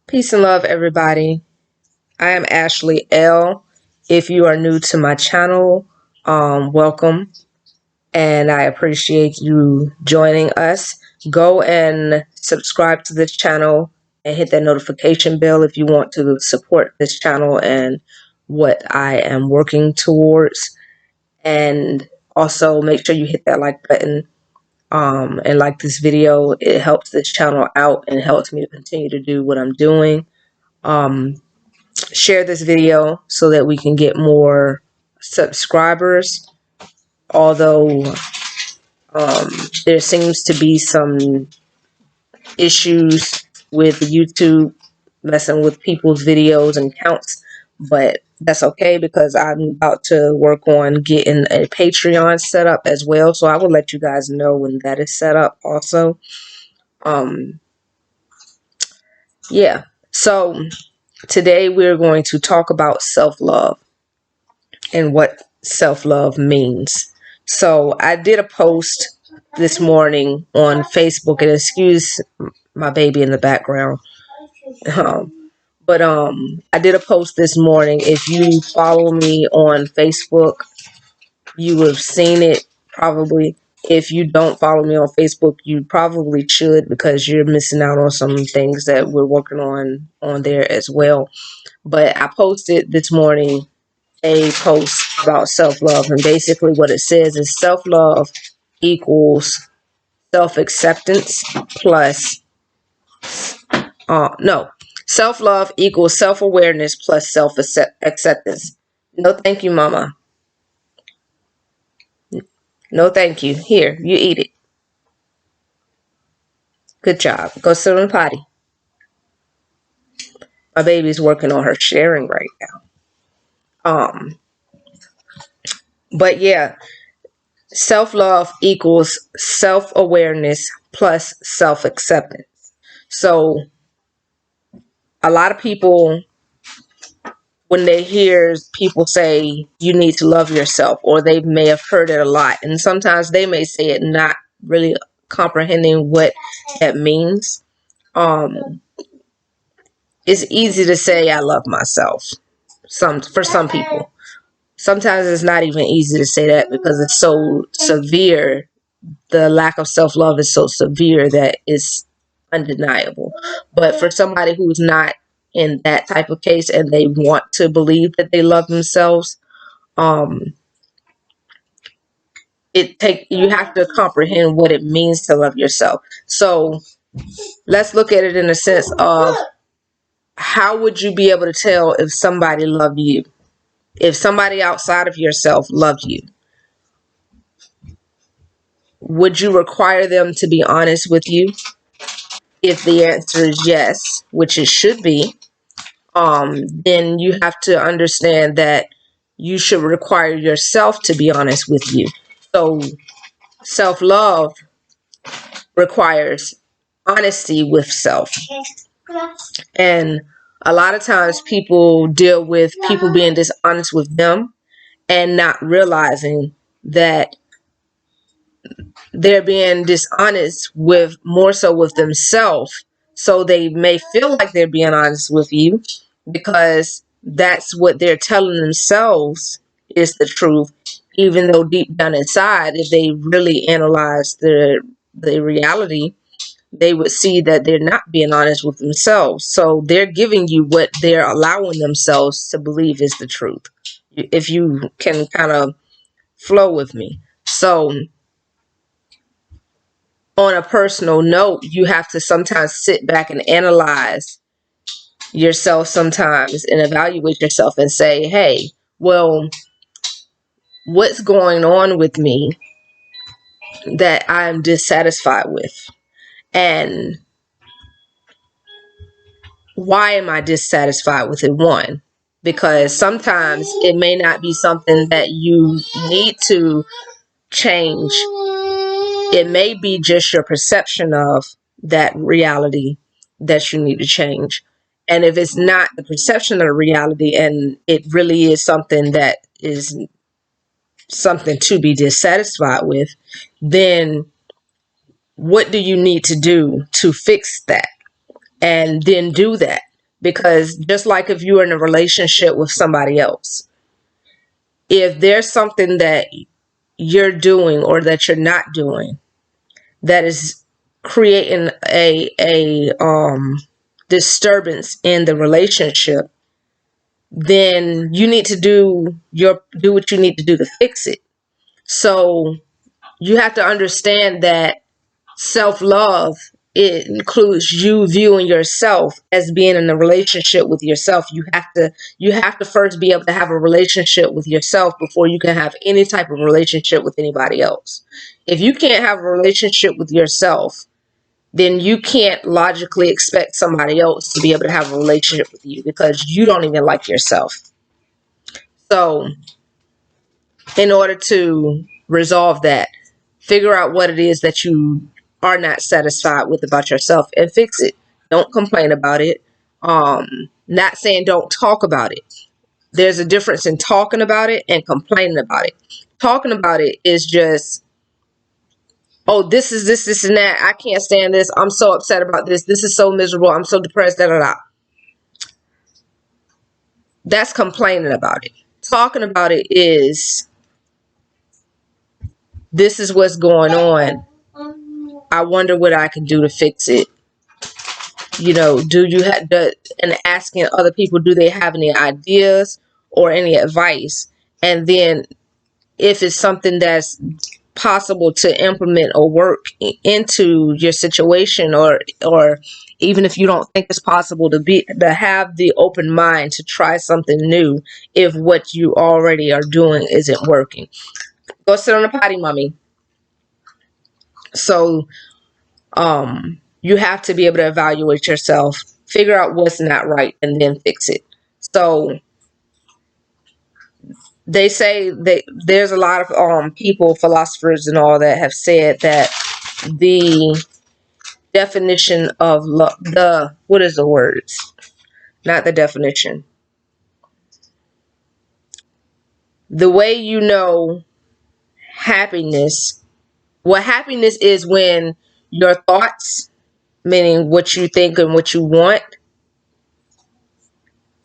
Peace and love, everybody. I am Ashley L. If you are new to my channel, welcome, and I appreciate you joining us. Go and subscribe to this channel and hit that notification bell if you want to support this channel and what I am working towards. And also make sure you hit that like button and like this video. It helps this channel out and helps me to continue to do what I'm doing. Share this video so that we can get more subscribers, although there seems to be some issues with YouTube messing with people's videos and counts, but that's okay because I'm about to work on getting a Patreon set up as well, so I will let you guys know when that is set up also. Yeah, so today we're going to talk about self-love and what self-love means. So I did a post this morning on Facebook, and excuse my baby in the background. But I did a post this morning. If you follow me on Facebook, you have seen it probably. If you don't follow me on Facebook, you probably should, because you're missing out on some things that we're working on there as well. But I posted this morning a post about self-love, and basically what it says is self-love equals self-acceptance plus self-love equals self-awareness plus self-acceptance. No thank you, mama. No thank you. Here, you eat it. Good job. Go sit on the potty. My baby's working on her sharing right now. But yeah, self-love equals self-awareness plus self-acceptance. So a lot of people, when they hear people say you need to love yourself, or they may have heard it a lot, and sometimes they may say it not really comprehending what that means. It's easy to say I love myself. For some people, sometimes it's not even easy to say that because it's so severe. The lack of self-love is so severe that it's undeniable. But for somebody who's not in that type of case and they want to believe that they love themselves, you have to comprehend what it means to love yourself. So let's look at it in a sense of, how would you be able to tell if somebody loved you? If somebody outside of yourself loved you, would you require them to be honest with you? If the answer is yes, which it should be, then you have to understand that you should require yourself to be honest with you. So self-love requires honesty with self. And a lot of times people deal with people being dishonest with them and not realizing that they're being dishonest with more so with themselves. So they may feel like they're being honest with you because that's what they're telling themselves is the truth, even though deep down inside, if they really analyze the reality, they would see that they're not being honest with themselves. So they're giving you what they're allowing themselves to believe is the truth, if you can kind of flow with me. So on a personal note, you have to sometimes sit back and analyze yourself sometimes and evaluate yourself and say, hey, well, what's going on with me that I'm dissatisfied with? And why am I dissatisfied with it? One, because sometimes it may not be something that you need to change. It may be just your perception of that reality that you need to change. And if it's not the perception of the reality and it really is something that is something to be dissatisfied with, then what do you need to do to fix that? and then do that. Because just like if you're in a relationship with somebody else, if there's something that you're doing or that you're not doing that is creating a disturbance in the relationship, then you need to do what you need to do to fix it. So you have to understand that self-love, it includes you viewing yourself as being in a relationship with yourself. You have to first be able to have a relationship with yourself before you can have any type of relationship with anybody else. If you can't have a relationship with yourself, then you can't logically expect somebody else to be able to have a relationship with you, because you don't even like yourself. So in order to resolve that, figure out what it is that you are not satisfied with about yourself and fix it. Don't complain about it. Not saying don't talk about it. There's a difference in talking about it and complaining about it. Talking about it is just, oh, this is this and that. I can't stand this. I'm so upset about this. This is so miserable. I'm so depressed. Da da da. That's complaining about it. Talking about it is, this is what's going on. I wonder what I can do to fix it. Do you have the, and asking other people, do they have any ideas or any advice? And then if it's something that's possible to implement or work into your situation, or even if you don't think it's possible, to have the open mind to try something new if what you already are doing isn't working. Go sit on the potty, mommy. So you have to be able to evaluate yourself, figure out what's not right, and then fix it. So they say that there's a lot of people, philosophers and all that, have said that the definition of love, what is the words? Not the definition. The way you know happiness, what happiness is, when your thoughts, meaning what you think and what you want,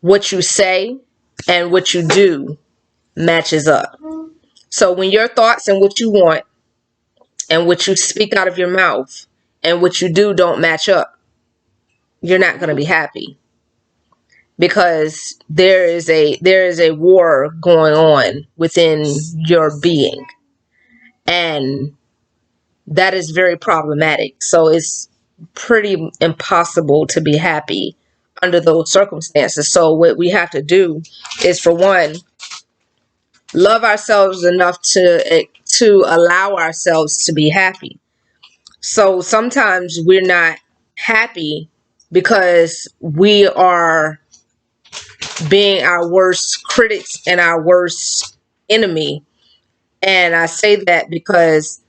what you say, and what you do matches up. So when your thoughts and what you want and what you speak out of your mouth and what you do don't match up, you're not going to be happy, because there is a war going on within your being, and that is very problematic. So it's pretty impossible to be happy under those circumstances. So what we have to do is, for one, love ourselves enough to allow ourselves to be happy. So sometimes we're not happy because we are being our worst critics and our worst enemy. And I say that because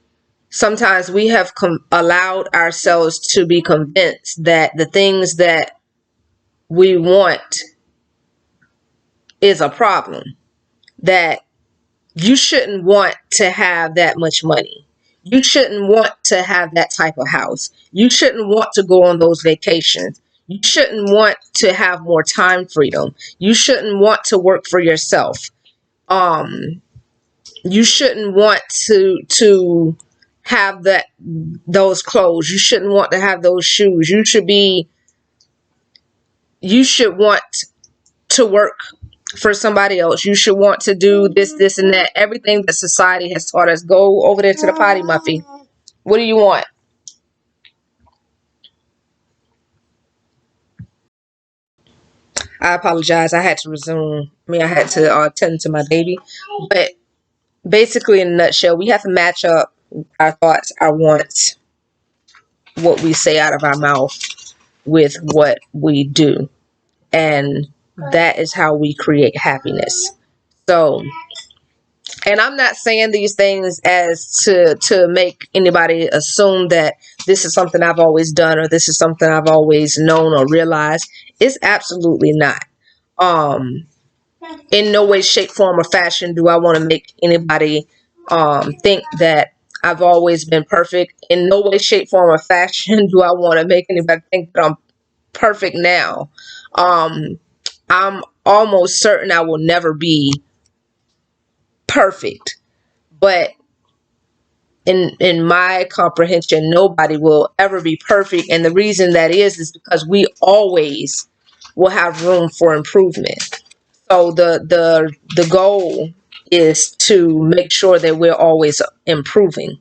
sometimes we have allowed ourselves to be convinced that the things that we want is a problem. That you shouldn't want to have that much money. You shouldn't want to have that type of house. You shouldn't want to go on those vacations. You shouldn't want to have more time freedom. You shouldn't want to work for yourself. You shouldn't want to have those clothes. You shouldn't want to have those shoes. You should want to work for somebody else. You should want to do this, and that. Everything that society has taught us. Go over there to the potty, Muffy. What do you want? I apologize. I had to resume. I had to attend to my baby. But basically, in a nutshell, we have to match up our thoughts, our wants, what we say out of our mouth with what we do. And that is how we create happiness. So, and I'm not saying these things as to make anybody assume that this is something I've always done or this is something I've always known or realized. It's absolutely not. In no way, shape, form, or fashion do I want to make anybody think that I've always been perfect. In no way, shape, form, or fashion do I want to make anybody think that I'm perfect now. I'm almost certain I will never be perfect, but in my comprehension, nobody will ever be perfect, and the reason that is because we always will have room for improvement. So the goal is to make sure that we're always improving.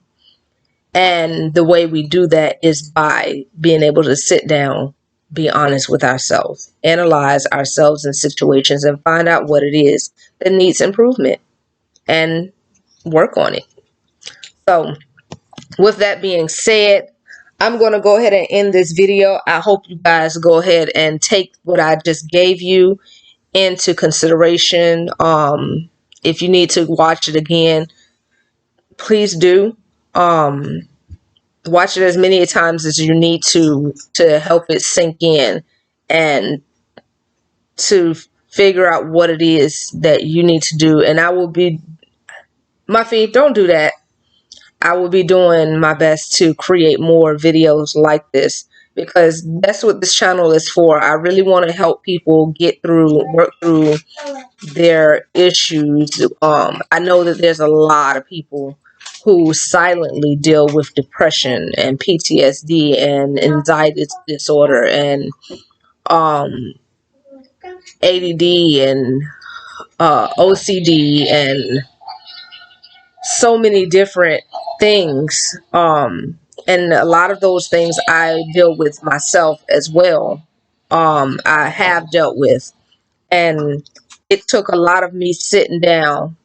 And the way we do that is by being able to sit down, be honest with ourselves, analyze ourselves in situations, and find out what it is that needs improvement and work on it. So, with that being said, I'm going to go ahead and end this video. I hope you guys go ahead and take what I just gave you into consideration. If you need to watch it again, please do. Watch it as many times as you need to help it sink in and to figure out what it is that you need to do. And I will be, Muffy, don't do that. I will be doing my best to create more videos like this because that's what this channel is for. I really want to help people work through their issues. I know that there's a lot of people who silently deal with depression and PTSD and anxiety disorder and ADD and OCD and so many different things. And a lot of those things I deal with myself as well. I have dealt with, and it took a lot of me sitting down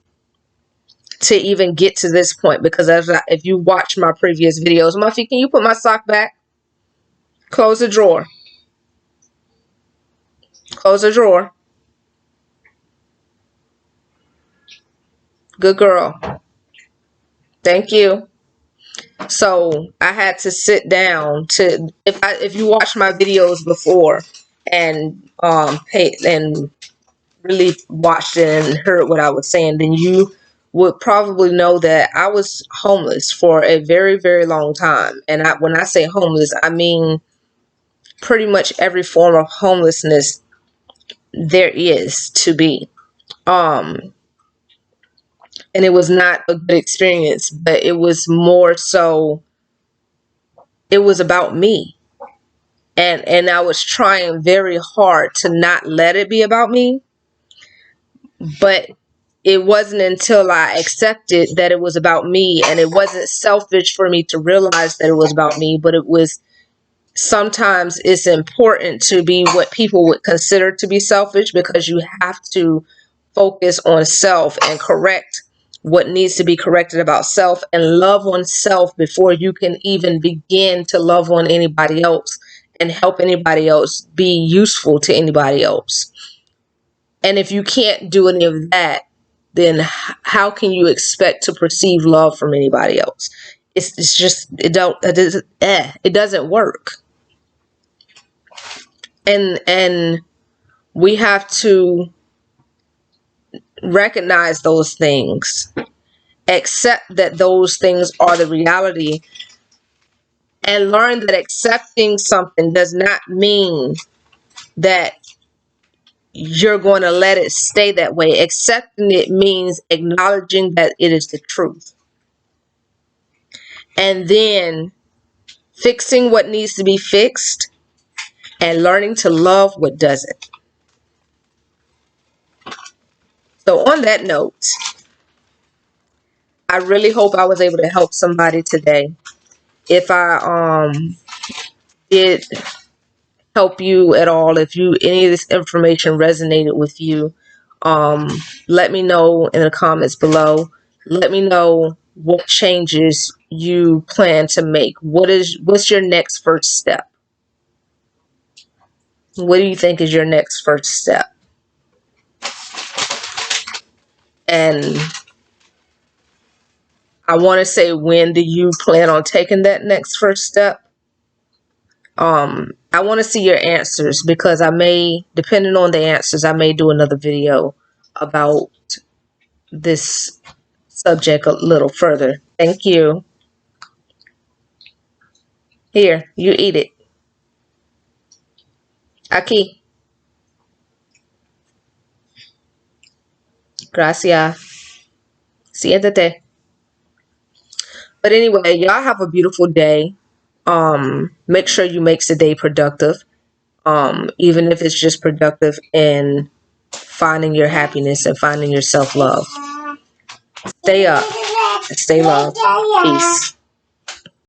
to even get to this point because if you watch my previous videos, Muffy, can you put my sock back? Close the drawer. Close the drawer. Good girl. Thank you. So I had to sit down to if you watch my videos before and pay and really watched it and heard what I was saying, then you would probably know that I was homeless for a very, very long time. And when I say homeless, I mean pretty much every form of homelessness there is to be. And it was not a good experience, but it was more so, it was about me. And I was trying very hard to not let it be about me, but it wasn't until I accepted that it was about me, and it wasn't selfish for me to realize that it was about me, but it was, sometimes it's important to be what people would consider to be selfish because you have to focus on self and correct what needs to be corrected about self and love on self before you can even begin to love on anybody else and help anybody else be useful to anybody else. And if you can't do any of that, then how can you expect to perceive love from anybody else? It's just, it doesn't work. And we have to recognize those things, accept that those things are the reality, and learn that accepting something does not mean that you're going to let it stay that way. Accepting it means acknowledging that it is the truth. And then fixing what needs to be fixed and learning to love what doesn't. So on that note, I really hope I was able to help somebody today. If I did help you at all, if you any of this information resonated with you, let me know in the comments below. Let me know what changes you plan to make. What's your next first step? What do you think is your next first step? And I want to say, when do you plan on taking that next first step? I want to see your answers because I may, depending on the answers, I may do another video about this subject a little further. Thank you. Here, you eat it. Aquí. Gracias. Siéntate. But anyway, y'all have a beautiful day. Make sure you makes the day productive. Even if it's just productive in finding your happiness and finding your self love. Stay up. Stay loved. Peace.